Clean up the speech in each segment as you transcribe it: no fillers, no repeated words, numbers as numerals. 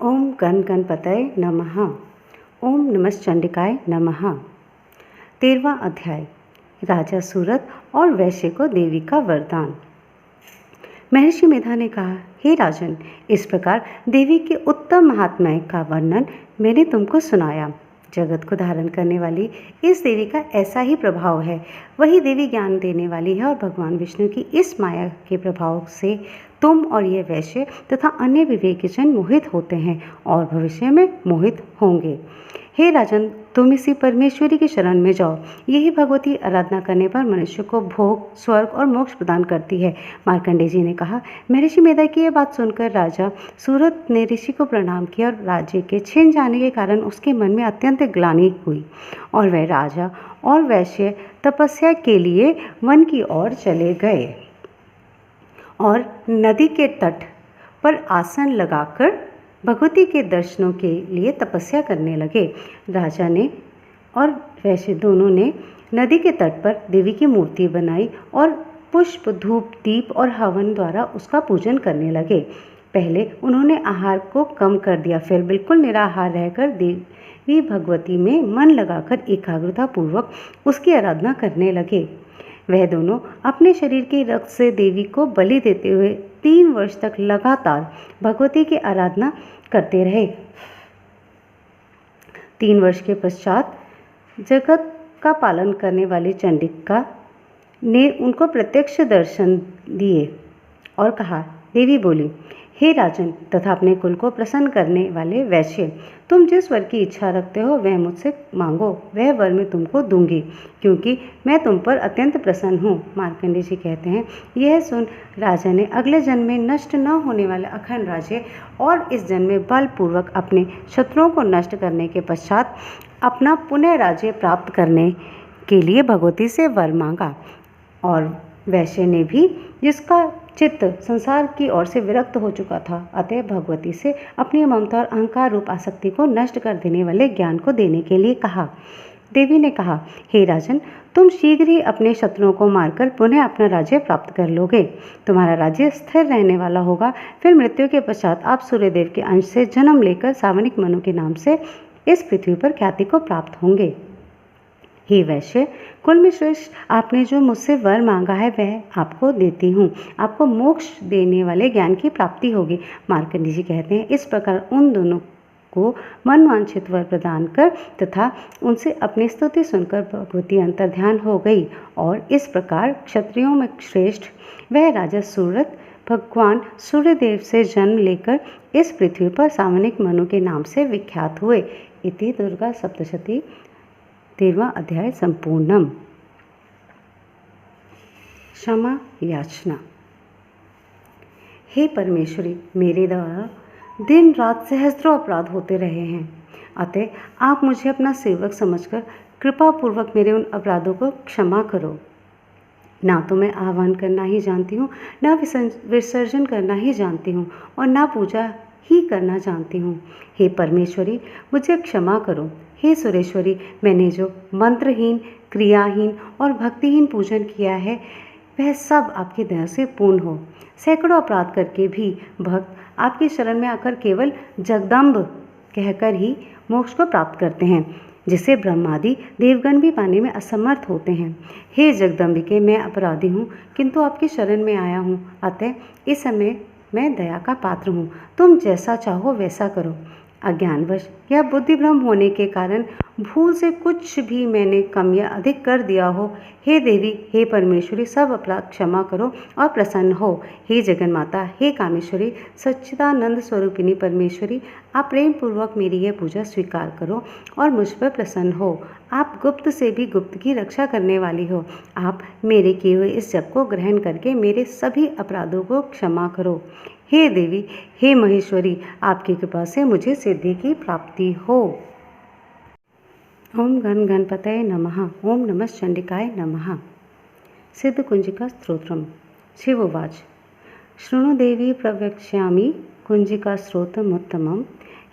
ओम गण गणपतये नमः। ओम नमश्चंडिकाय नमः। 13वां अध्याय। राजा सूरत और वैश्य को देवी का वरदान। महर्षि मेधा ने कहा, हे राजन, इस प्रकार देवी के उत्तम महात्म्य का वर्णन मैंने तुमको सुनाया। जगत को धारण करने वाली इस देवी का ऐसा ही प्रभाव है। वही देवी ज्ञान देने वाली है और भगवान विष्णु की इस माया के प्रभाव से तुम और ये वैश्य तथा अन्य विवेकीजन मोहित होते हैं और भविष्य में मोहित होंगे। हे राजन, तुम इसी परमेश्वरी की शरण में जाओ। यही भगवती आराधना करने पर मनुष्य को भोग, स्वर्ग और मोक्ष प्रदान करती है। मार्कंडेय जी ने कहा, महर्षि मेधा की यह बात सुनकर राजा सूरत ने ऋषि को प्रणाम किया और राज्य के छिन जाने के कारण उसके मन में अत्यंत ग्लानि हुई और वह राजा और वैश्य तपस्या के लिए वन की ओर चले गए और नदी के तट पर आसन लगाकर भगवती के दर्शनों के लिए तपस्या करने लगे। राजा ने और वैश्य दोनों ने नदी के तट पर देवी की मूर्ति बनाई और पुष्प, धूप, दीप और हवन द्वारा उसका पूजन करने लगे। पहले उन्होंने आहार को कम कर दिया, फिर बिल्कुल निराहार रहकर देवी भगवती में मन लगाकर एकाग्रता पूर्वक उसकी आराधना करने लगे। वह दोनों अपने शरीर के रक्त से देवी को बलि देते हुए 3 वर्ष तक लगातार भगवती की आराधना करते रहे। 3 वर्ष के पश्चात जगत का पालन करने वाली चंडिका ने उनको प्रत्यक्ष दर्शन दिए और कहा, देवी बोली, हे राजन तथा अपने कुल को प्रसन्न करने वाले वैश्य, तुम जिस वर की इच्छा रखते हो वह मुझसे मांगो, वह वर मैं तुमको दूंगी, क्योंकि मैं तुम पर अत्यंत प्रसन्न हूँ। मार्कंडेय जी कहते हैं, यह सुन राजा ने अगले जन्म में नष्ट न होने वाले अखंड राज्य और इस जन्म में बलपूर्वक अपने शत्रुओं को नष्ट करने के पश्चात अपना पुनः राज्य प्राप्त करने के लिए भगवती से वर मांगा। और वैश्य ने भी, जिसका चित्त संसार की ओर से विरक्त हो चुका था, अतः भगवती से अपनी ममता और अहंकार रूप आसक्ति को नष्ट कर देने वाले ज्ञान को देने के लिए कहा। देवी ने कहा, हे राजन, तुम शीघ्र ही अपने शत्रुओं को मारकर पुनः अपना राज्य प्राप्त कर लोगे। तुम्हारा राज्य स्थिर रहने वाला होगा। फिर मृत्यु के पश्चात आप सूर्यदेव के अंश से जन्म लेकर सावनिक मनु के नाम से इस पृथ्वी पर ख्याति को प्राप्त होंगे। हे वैश्य, कुल में श्रेष्ठ, आपने जो मुझसे वर मांगा है वह आपको देती हूँ। आपको मोक्ष देने वाले ज्ञान की प्राप्ति होगी। मार्कंडेय जी कहते हैं, इस प्रकार उन दोनों को मनवांछित वर प्रदान कर तथा उनसे अपनी स्तुति सुनकर भगवती अंतर्ध्यान हो गई। और इस प्रकार क्षत्रियों में श्रेष्ठ वह राजा सूरत भगवान सूर्यदेव से जन्म लेकर इस पृथ्वी पर सावनिक मनु के नाम से विख्यात हुए। इति दुर्गा सप्तशती 13वां अध्याय संपूर्णम। क्षमा याचना। हे परमेश्वरी, मेरे द्वारा दिन रात सहस्त्रों अपराध होते रहे हैं, अतः आप मुझे अपना सेवक समझकर कृपा पूर्वक मेरे उन अपराधों को क्षमा करो। ना तो मैं आह्वान करना ही जानती हूँ, ना विसर्जन करना ही जानती हूँ और ना पूजा ही करना जानती हूँ। हे परमेश्वरी, मुझे क्षमा करो। हे सुरेश्वरी, मैंने जो मंत्रहीन, क्रियाहीन और भक्तिहीन पूजन किया है वह सब आपकी दया से पूर्ण हो। सैकड़ों अपराध करके भी भक्त आपकी शरण में आकर केवल जगदम्ब कहकर ही मोक्ष को प्राप्त करते हैं, जिसे ब्रह्मादि देवगण भी पाने में असमर्थ होते हैं। हे जगदम्बिके, मैं अपराधी हूँ किंतु आपकी शरण में आया हूँ, अतः इस समय मैं दया का पात्र हूँ। तुम जैसा चाहो वैसा करो। अज्ञानवश या बुद्धिभ्रम होने के कारण भूल से कुछ भी मैंने कम या अधिक कर दिया हो, हे देवी, हे परमेश्वरी, सब अपराध क्षमा करो और प्रसन्न हो। हे जगन्माता, हे कामेश्वरी, सच्चिदानंद स्वरूपिणी परमेश्वरी, आप प्रेम पूर्वक मेरी यह पूजा स्वीकार करो और मुझ पर प्रसन्न हो। आप गुप्त से भी गुप्त की रक्षा करने वाली हो। आप मेरे किए हुए इस जप को ग्रहण करके मेरे सभी अपराधों को क्षमा करो। हे देवी, हे महेश्वरी, आपकी कृपा से मुझे सिद्धि की प्राप्ति हो। ओम गण गणपतये नमः। ओम नमश्चंडिकाय नमः। सिद्धकुंजिका स्तोत्रम। शिवोवाच, शृणु देवी प्रवक्ष्यामि कुंजिका स्तोत्रमुत्तमं,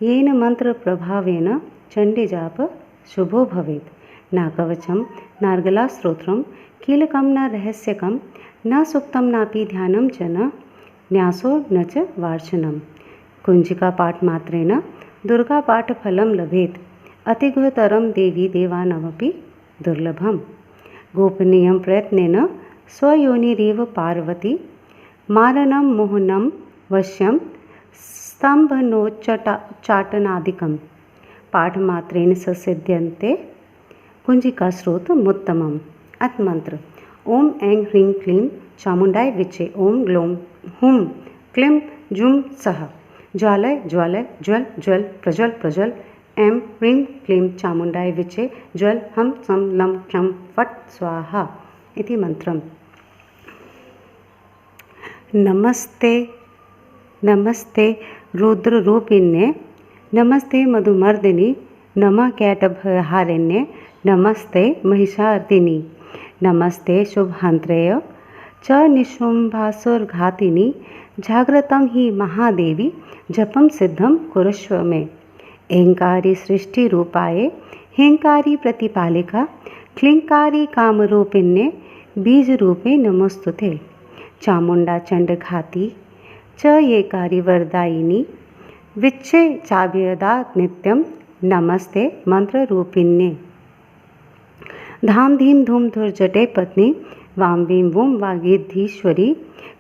येन मंत्र प्रभावेन चंडीजाप शुभो भवेत्। न कवचम नार्गला स्तोत्रम, कीलकम न रहस्यकम, न सुक्तम नापि ध्यानं च न न्यासो न च वार्चनम। कुञ्जिकापाठमात्रेण दुर्गापाठफलं लभेत्। अतिगुरुतरं देवी देवानामपि दुर्लभं। गोपनीयं प्रयत्नेन स्वयोनिरेव पार्वती मारणं मोहनं वश्यं स्तम्भनोच्चाटनादिकं पाठमात्रेण ससिद्ध्यन्ते कुञ्जिकास्रोतमुत्तमम्। अथमन्त्र ओम ऐं ह्रीं क्लीं चामुण्डाय विचे ओम ग्लौं हुं क्लीं जुं सः ज्वालय ज्वालय ज्वल ज्वल प्रज्वल प्रज्वल ऐं ह्रीं क्लीं चामुण्डाय विचे ज्वल हं सं लं क्षं फट् स्वाहा इति मन्त्रम्। नमस्ते नमस्ते रुद्ररूपिण्ये नमस्ते मधुमर्दिनी नमः कैटभहारिण्ये नमस्ते महिषार्दिनी नमस्ते शुभहन्त्रेय च निशुम्भासुरघातिनी जाग्रतं हि महादेवी जपं सिद्धं कुरुष्व मे। ऐङ्कारी सृष्टिरूपाये हेङ्कारी प्रतिपालिका क्लीङ्कारी कामरूपिण्ये बीजरूपे नमोस्तुते। चामुण्डा चण्डघाती च येकारी वरदायिनी विच्छे चाभ्यदा नित्यं नमस्ते मंत्ररूपिण्ये। धाम धीम धूम धुर्जटे पत्नी वाम Vim वूम वागीधीश्वरी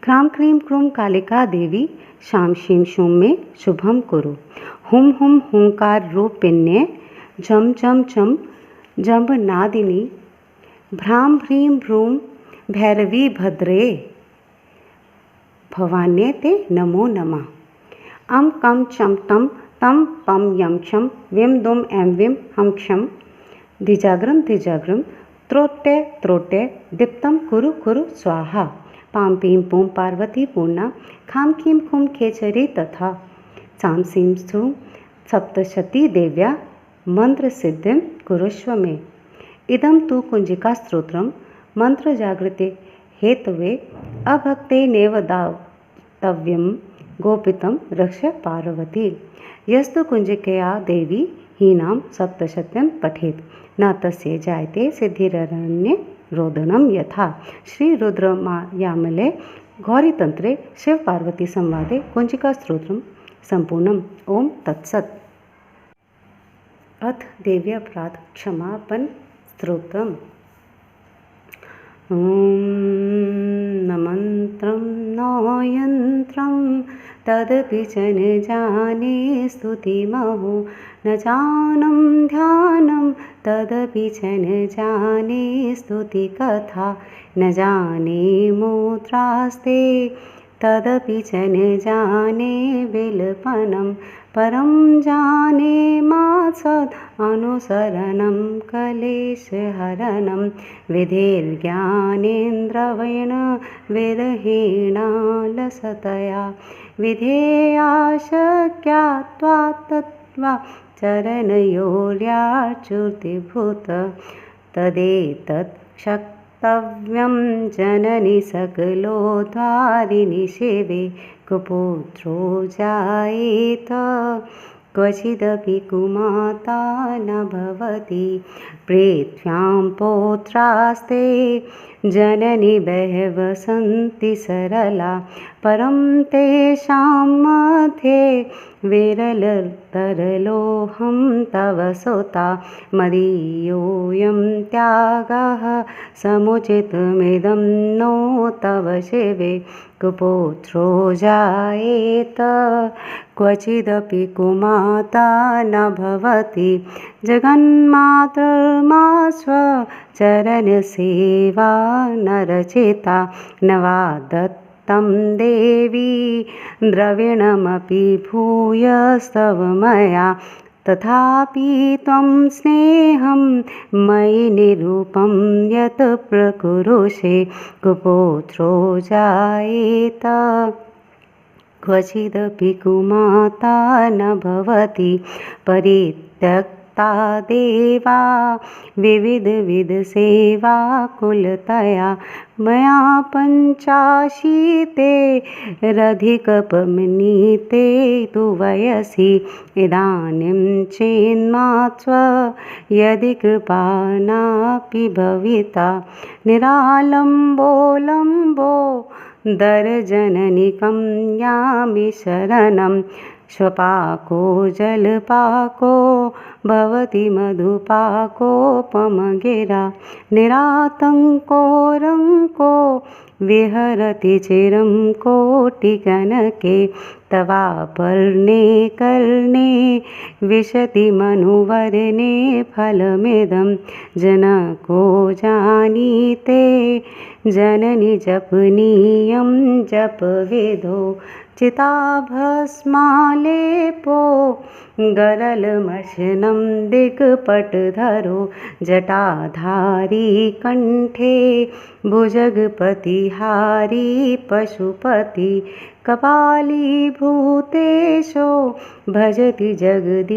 cram cream क्रूम Kalika Devi शाम शीम शूम में शुभम कुरु। हुम हुम हुंकार रूपिण्ये जम जम चम जम्ब नादिनी भ्राम भ्रीम भ्रूम भैरवी भद्रे भवान्ये ते नमो नमः। अम कम चम तम तम पम यम क्षम विम दुम एम विम हम क्षम धिजाग्रम धिजाग्रम त्रोट्टे त्रोट्टे दीप्तं कुरु कुरु स्वाहा। पाम पीम पूम पार्वती पूर्णा खाम खीम खुम खेचरी तथा साम सीम स्थूम सप्तशती देव्या मंत्र सिद्धिं कुरुष्व मे। इदं तु कुंजिका स्तोत्रम मंत्र जागृते हेतवे अभक्ते नेव दातव्यं गोपितं रक्ष पार्वती। यस्तु कुंजिकया देवी हीनां सप्तशत्यं पठेत् न तस्य जायते सिद्धिररण्ये रोदनं यथा। श्री रुद्रयामले गौरीतंत्रे शिव पार्वती संवादे कुंजिका स्तोत्रम संपूर्णम्। ओम तत्सत्। अथ देव्यापराध क्षमापन स्तोत्रम्। न मंत्रं न यंत्रं तदपि च न जाने स्तुतिमहो न जानं ध्यानं तदपि च न जाने स्तुतिकथा न जाने मुद्रास्ते तदपि च न जाने विलपनं परं जाने मात्सद् अनुसरणं क्लेशहरणं विधेर्ज्ञानेन्द्रवेण विरहेणालसतया विधेया शक्या त्वा चरणयोर्याच्युतिभूत तदेतत् शक्तव्यं जननि सकलोद्धारिणि शिवे कुपुत्रो जायेत क्वचिदपि कुमाता न भवति पृथ्व्यां पौत्रास्ते जननि बहवः सन्ति सरला परं तेषां मध्ये विरलतरलोऽहं तव सुता मदीयोऽयं त्यागः समुचितमिदं नो तव शिवे कुपुत्रो जायेत क्वचिदपि कुमाता न भवति जगन्मातर्मा स्वचरणसेवा नरचिता न वा दत्तं देवी द्रविणमपि भूयस्तव मया तथापि त्वं स्नेहं मयि निरूपं यत् प्रकुरुषे कुपुत्रो जायेत क्वचिदपि कुमाता न भवति परित्यक्ता देवा विविधसेवा कुलतया मया पञ्चाशीते रधिकपमनीते तु वयसि इदानीं चेन्मात्स्व यदि कृपा नापि भविता निरालम्बो दर्जननिकं यामि शरणं श्वपाको जलपाको भवति मधुपाकोपमगिरा निरातङ्को रङ्को विहरति चिरं कोटिकनके तवापर्णे कर्णे विशति मनुवर्णे फलमिदं जनको जानीते जननि जपनीयं जपविधो चिताभस्मालेपो गरलमशनं दिक्पटधरो जटाधारी कण्ठे भुजगपतिहारी पशुपति कपालीभूतेशो भजति जगदीशेकपदवीं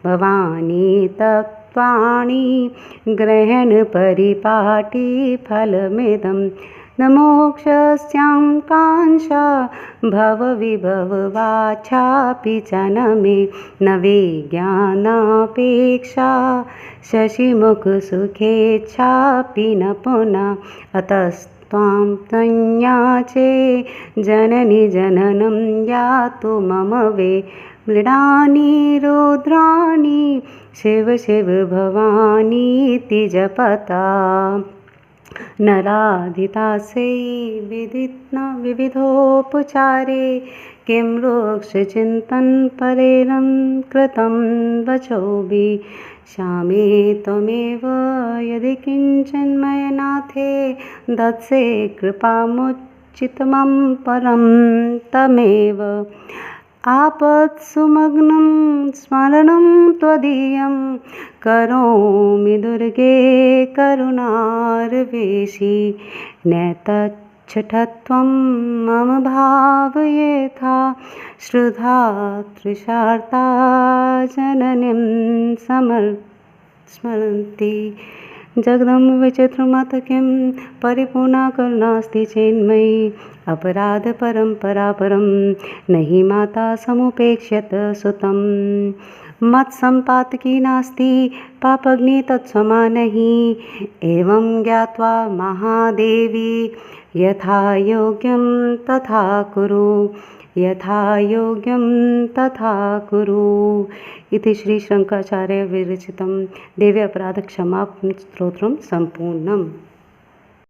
भवानी तत्त्वाणि ग्रहणपरिपाटी फलमिदं न मोक्षस्यां काङ्क्षा भवविभववाच्छापि च न मे न विज्ञानापेक्षा शशिमुखसुखेच्छापि न पुनः अतस्त्वां संयाचे जननि जननं यातु मम वे मृडानि रुद्राणि शिव शिव भवानीति जपता नराधितासे विविधोपचारे किं रोक्षचिन्तनपरेरं कृतं वचोभिः श्यामे त्वमेव यदि किञ्चिन्मयनाथे दत्से कृपामुचितमं परं तमेव आपत्सुमग्नं स्मरणं त्वदीयं करोमि दुर्गे करुणार्वेषि नैतच्छठत्वं मम भावयेथा श्रुधा तृषार्ता जननीं स्मरन्ति जगदम्ब विचित्रमथ किं परिपूर्णा करुणास्ति चेन्मयि अपराध परंपरा परम नहि माता समुपेक्ष्यत सुतं मत्सम्पातकी नास्ति पापग्नि तत्समा नहि एवं ज्ञात्वा महादेवी यथा योग्यं तथा कुरु यथा योग्यं तथा कुरु इति श्री शंकराचार्य विरचितं देवी अपराध क्षमा स्तोत्रं सम्पूर्णम्।